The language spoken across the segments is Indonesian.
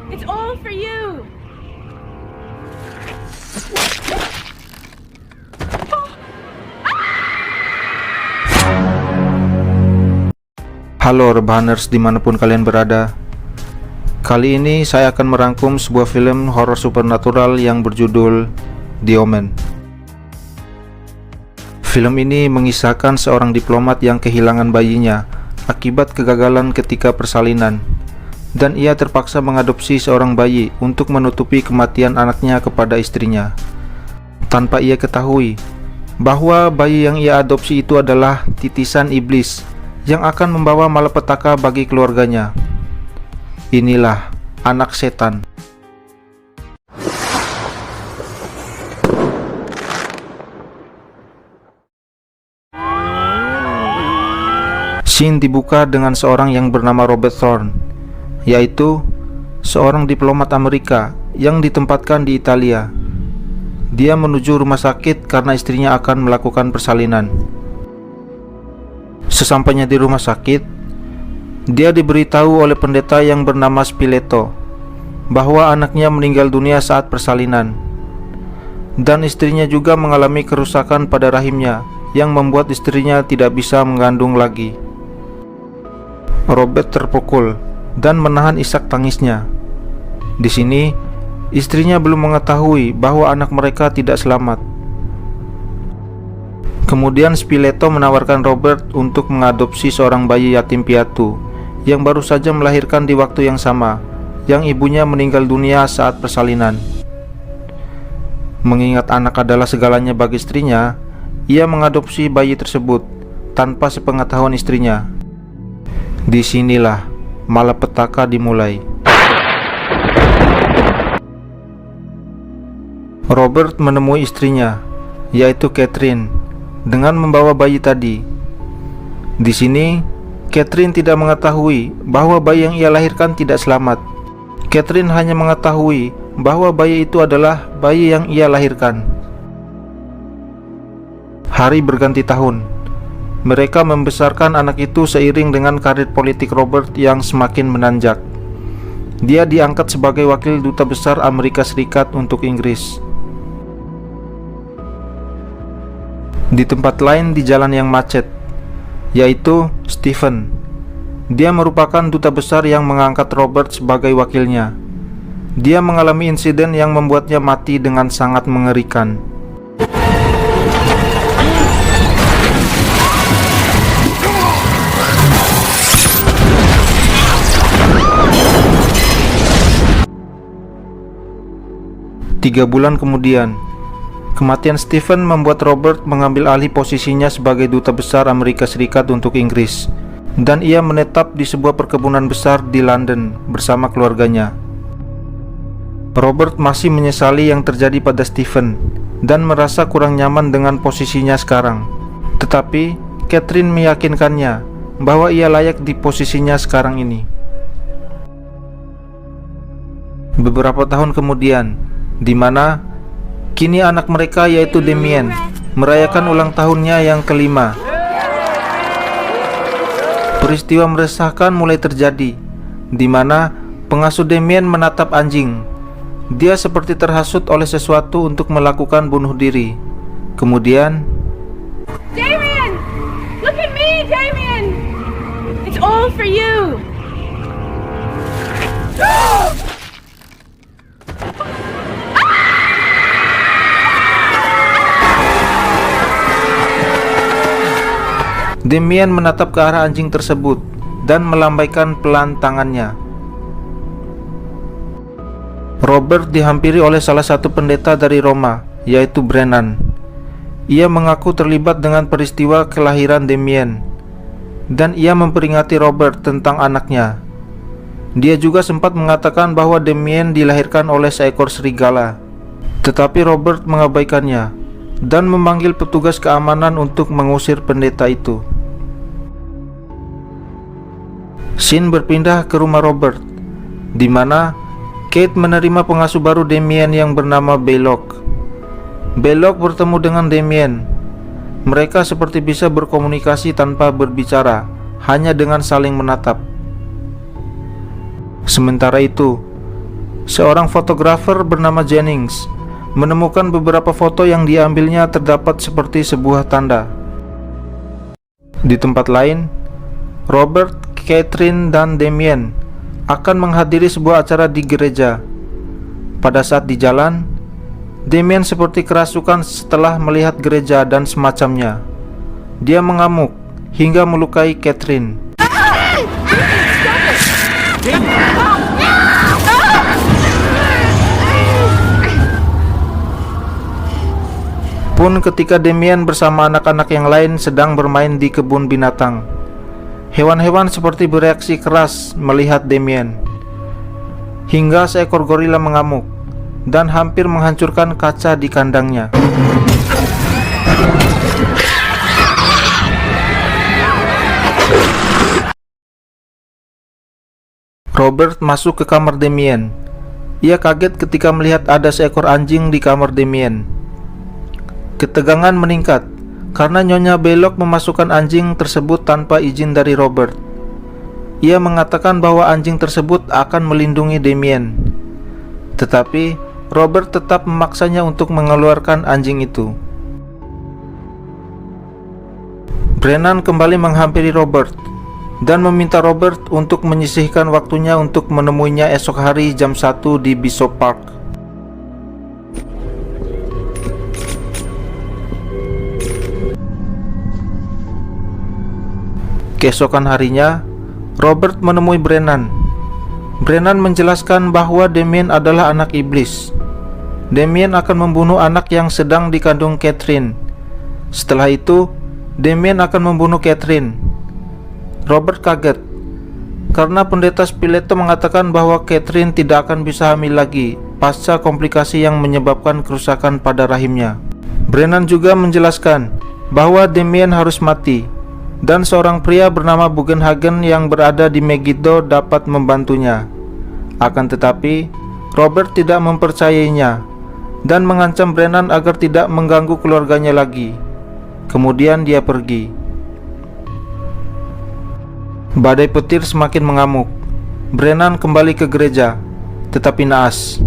It's all for you. Halo Rebahaners dimanapun kalian berada. Kali ini saya akan merangkum sebuah film horor supernatural yang berjudul The Omen. Film ini mengisahkan seorang diplomat yang kehilangan bayinya akibat kegagalan ketika persalinan, dan ia terpaksa mengadopsi seorang bayi untuk menutupi kematian anaknya kepada istrinya, tanpa ia ketahui bahwa bayi yang ia adopsi itu adalah titisan iblis yang akan membawa malapetaka bagi keluarganya. Inilah anak setan. Scene dibuka dengan seorang yang bernama Robert Thorne, yaitu seorang diplomat Amerika yang ditempatkan di Italia. Dia menuju rumah sakit karena istrinya akan melakukan persalinan. Sesampainya di rumah sakit, dia diberitahu oleh pendeta yang bernama Spileto bahwa anaknya meninggal dunia saat persalinan, dan istrinya juga mengalami kerusakan pada rahimnya yang membuat istrinya tidak bisa mengandung lagi. Robert terpukul dan menahan isak tangisnya. Di sini, istrinya belum mengetahui bahwa anak mereka tidak selamat. Kemudian Spileto menawarkan Robert untuk mengadopsi seorang bayi yatim piatu yang baru saja melahirkan di waktu yang sama, yang ibunya meninggal dunia saat persalinan. Mengingat anak adalah segalanya bagi istrinya, ia mengadopsi bayi tersebut tanpa sepengetahuan istrinya. Disinilah malapetaka dimulai. Robert menemui istrinya, yaitu Catherine, dengan membawa bayi tadi. Di sini, Catherine tidak mengetahui bahwa bayi yang ia lahirkan tidak selamat. Catherine hanya mengetahui bahwa bayi itu adalah bayi yang ia lahirkan. Hari berganti tahun. Mereka membesarkan anak itu seiring dengan karir politik Robert yang semakin menanjak. Dia diangkat sebagai wakil duta besar Amerika Serikat untuk Inggris. Di tempat lain di jalan yang macet, yaitu Stephen. Dia merupakan duta besar yang mengangkat Robert sebagai wakilnya. Dia mengalami insiden yang membuatnya mati dengan sangat mengerikan. Tiga bulan kemudian, kematian Stephen membuat Robert mengambil alih posisinya sebagai duta besar Amerika Serikat untuk Inggris, dan ia menetap di sebuah perkebunan besar di London bersama keluarganya. Robert masih menyesali yang terjadi pada Stephen dan merasa kurang nyaman dengan posisinya sekarang. Tetapi Catherine meyakinkannya bahwa ia layak di posisinya sekarang ini. Beberapa tahun kemudian, di mana kini anak mereka yaitu Damien merayakan ulang tahunnya yang kelima. Peristiwa meresahkan mulai terjadi, di mana pengasuh Damien menatap anjing. Dia seperti terhasut oleh sesuatu untuk melakukan bunuh diri. Kemudian, Damien! Look at me, Damien! It's all for you. Damien menatap ke arah anjing tersebut dan melambaikan pelan tangannya. Robert dihampiri oleh salah satu pendeta dari Roma, yaitu Brennan. Ia mengaku terlibat dengan peristiwa kelahiran Damien, dan ia memperingati Robert tentang anaknya. Dia juga sempat mengatakan bahwa Damien dilahirkan oleh seekor serigala, tetapi Robert mengabaikannya dan memanggil petugas keamanan untuk mengusir pendeta itu. Scene berpindah ke rumah Robert, di mana Kate menerima pengasuh baru Damien yang bernama Belloc. Belloc bertemu dengan Damien. Mereka seperti bisa berkomunikasi tanpa berbicara, hanya dengan saling menatap. Sementara itu, seorang fotografer bernama Jennings menemukan beberapa foto yang diambilnya terdapat seperti sebuah tanda. Di tempat lain, Robert, Catherine, dan Damien akan menghadiri sebuah acara di gereja. Pada saat di jalan, Damien seperti kerasukan setelah melihat gereja dan semacamnya. Dia mengamuk hingga melukai Catherine. Pun ketika Damien bersama anak-anak yang lain sedang bermain di kebun binatang, hewan-hewan seperti bereaksi keras melihat Damien, hingga seekor gorila mengamuk dan hampir menghancurkan kaca di kandangnya. Robert masuk ke kamar Damien. Ia kaget ketika melihat ada seekor anjing di kamar Damien. Ketegangan meningkat karena Nyonya Belloc memasukkan anjing tersebut tanpa izin dari Robert. Ia mengatakan bahwa anjing tersebut akan melindungi Damien. Tetapi Robert tetap memaksanya untuk mengeluarkan anjing itu. Brennan kembali menghampiri Robert dan meminta Robert untuk menyisihkan waktunya untuk menemuinya esok hari jam 1 di Bishop Park. Keesokan harinya, Robert menemui Brennan. Brennan menjelaskan bahwa Damien adalah anak iblis. Damien akan membunuh anak yang sedang dikandung Catherine. Setelah itu, Damien akan membunuh Catherine. Robert kaget karena pendeta Spileto mengatakan bahwa Catherine tidak akan bisa hamil lagi pasca komplikasi yang menyebabkan kerusakan pada rahimnya. Brennan juga menjelaskan bahwa Damien harus mati dan seorang pria bernama Bugenhagen yang berada di Megiddo dapat membantunya. Akan tetapi, Robert tidak mempercayainya dan mengancam Brennan agar tidak mengganggu keluarganya lagi. Kemudian dia pergi. Badai petir semakin mengamuk. Brennan kembali ke gereja, tetapi naas.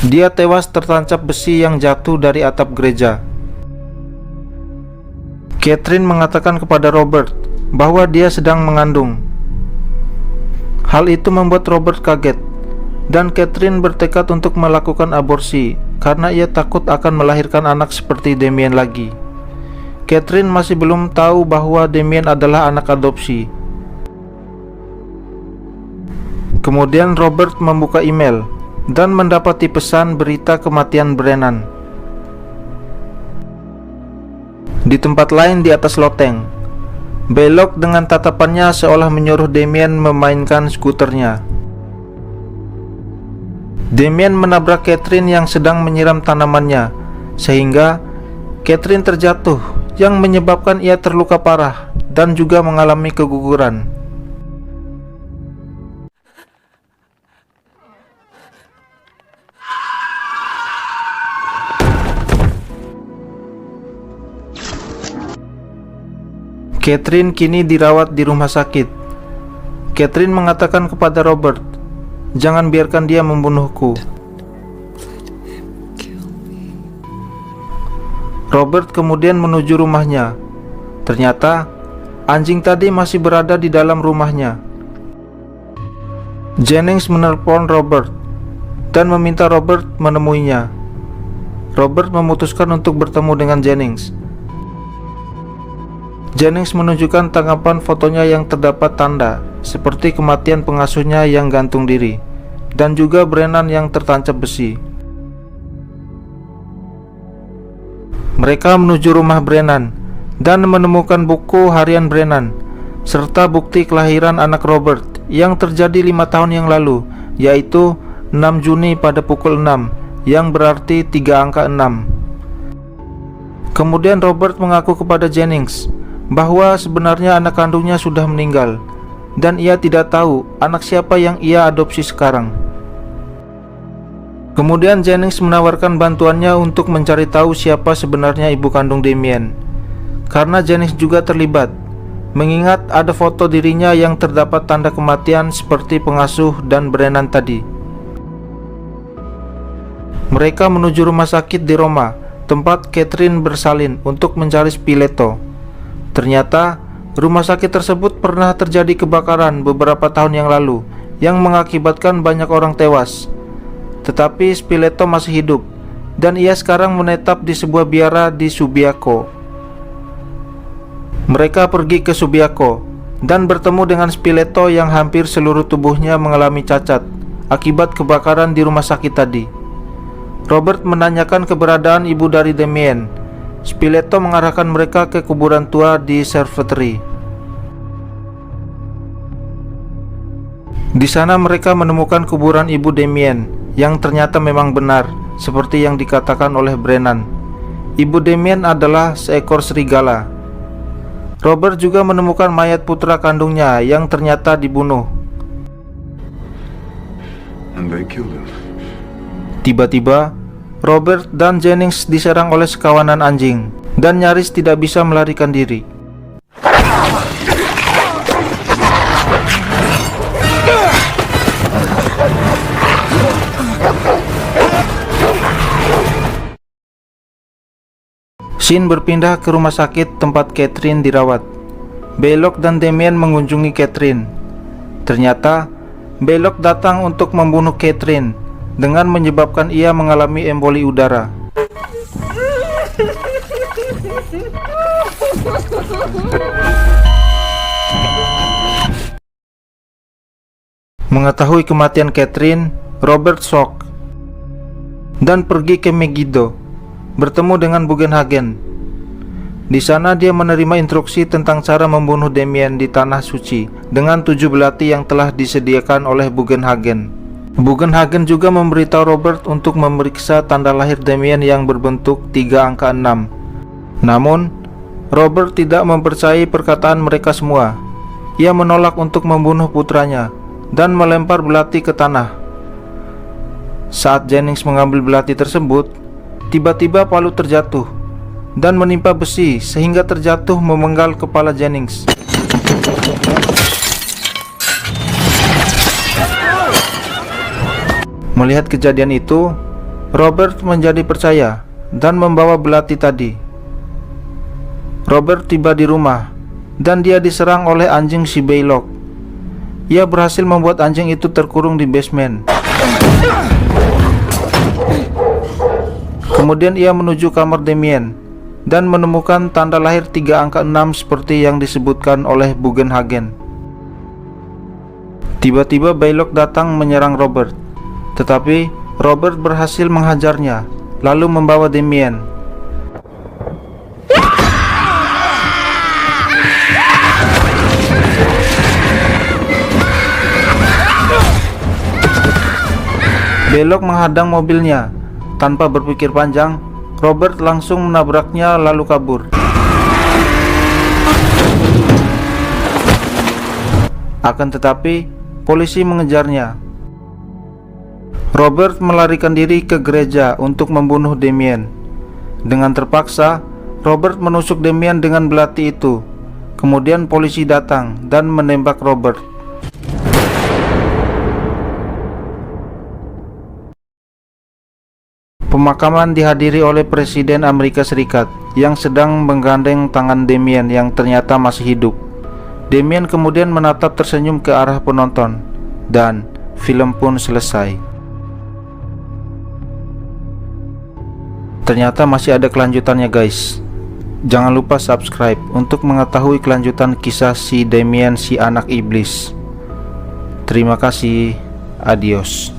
Dia tewas tertancap besi yang jatuh dari atap gereja. Catherine mengatakan kepada Robert bahwa dia sedang mengandung. Hal itu membuat Robert kaget, dan Catherine bertekad untuk melakukan aborsi karena ia takut akan melahirkan anak seperti Damien lagi. Catherine masih belum tahu bahwa Damien adalah anak adopsi. Kemudian Robert membuka email dan mendapati pesan berita kematian Brennan. Di tempat lain di atas loteng, Belloc dengan tatapannya seolah menyuruh Damien memainkan skuternya. Damien menabrak Catherine yang sedang menyiram tanamannya, sehingga Catherine terjatuh yang menyebabkan ia terluka parah dan juga mengalami keguguran. Catherine kini dirawat di rumah sakit. Catherine mengatakan kepada Robert, "Jangan biarkan dia membunuhku." Robert kemudian menuju rumahnya. Ternyata anjing tadi masih berada di dalam rumahnya. Jennings menelpon Robert dan meminta Robert menemuinya. Robert memutuskan untuk bertemu dengan Jennings. Jennings menunjukkan tanggapan fotonya yang terdapat tanda seperti kematian pengasuhnya yang gantung diri, dan juga Brennan yang tertancap besi. Mereka menuju rumah Brennan dan menemukan buku harian Brennan serta bukti kelahiran anak Robert yang terjadi 5 tahun yang lalu, yaitu 6 Juni pada pukul 6, yang berarti 3 angka 6. Kemudian Robert mengaku kepada Jennings bahwa sebenarnya anak kandungnya sudah meninggal dan ia tidak tahu anak siapa yang ia adopsi sekarang. Kemudian Jennings menawarkan bantuannya untuk mencari tahu siapa sebenarnya ibu kandung Damien. Karena Jennings juga terlibat, mengingat ada foto dirinya yang terdapat tanda kematian seperti pengasuh dan Brennan tadi. Mereka menuju rumah sakit di Roma, tempat Catherine bersalin untuk mencari Spiletto. Ternyata, rumah sakit tersebut pernah terjadi kebakaran beberapa tahun yang lalu yang mengakibatkan banyak orang tewas. Tetapi Spiletto masih hidup, dan ia sekarang menetap di sebuah biara di Subiaco. Mereka pergi ke Subiaco dan bertemu dengan Spiletto yang hampir seluruh tubuhnya mengalami cacat akibat kebakaran di rumah sakit tadi. Robert menanyakan keberadaan ibu dari Damien. Spiletto mengarahkan mereka ke kuburan tua di Cerveteri. Di sana mereka menemukan kuburan ibu Damien yang ternyata memang benar seperti yang dikatakan oleh Brennan. Ibu Damien adalah seekor serigala. Robert juga menemukan mayat putra kandungnya yang ternyata dibunuh. Tiba-tiba, Robert dan Jennings diserang oleh sekawanan anjing dan nyaris tidak bisa melarikan diri. Scene berpindah ke rumah sakit tempat Catherine dirawat. Belloc dan Damien mengunjungi Catherine. Ternyata, Belloc datang untuk membunuh Catherine dengan menyebabkan ia mengalami emboli udara. Mengetahui kematian Catherine, Robert shock dan pergi ke Megiddo, bertemu dengan Bugenhagen. Di sana dia menerima instruksi tentang cara membunuh Damien di Tanah Suci dengan 7 belati yang telah disediakan oleh Bugenhagen. Bugenhagen juga memberitahu Robert untuk memeriksa tanda lahir Damien yang berbentuk 3 angka 6. Namun, Robert tidak mempercayai perkataan mereka semua. Ia menolak untuk membunuh putranya dan melempar belati ke tanah. Saat Jennings mengambil belati tersebut, tiba-tiba palu terjatuh dan menimpa besi sehingga terjatuh memenggal kepala Jennings. Melihat kejadian itu, Robert menjadi percaya dan membawa belati tadi. Robert tiba di rumah dan dia diserang oleh anjing si Belloc. Ia berhasil membuat anjing itu terkurung di basement. Kemudian ia menuju kamar Damien dan menemukan tanda lahir 3 angka 6 seperti yang disebutkan oleh Bugenhagen. Tiba-tiba Belloc datang menyerang Robert, tetapi Robert berhasil menghajarnya, lalu membawa Damien. Belloc menghadang mobilnya. Tanpa berpikir panjang, Robert langsung menabraknya lalu kabur. Akan tetapi, polisi mengejarnya. Robert melarikan diri ke gereja untuk membunuh Damien. Dengan terpaksa, Robert menusuk Damien dengan belati itu. Kemudian polisi datang dan menembak Robert. Pemakaman dihadiri oleh Presiden Amerika Serikat yang sedang menggandeng tangan Damien yang ternyata masih hidup. Damien kemudian menatap tersenyum ke arah penonton, dan film pun selesai. Ternyata masih ada kelanjutannya guys. Jangan lupa subscribe untuk mengetahui kelanjutan kisah si Damien si anak iblis. Terima kasih, adios.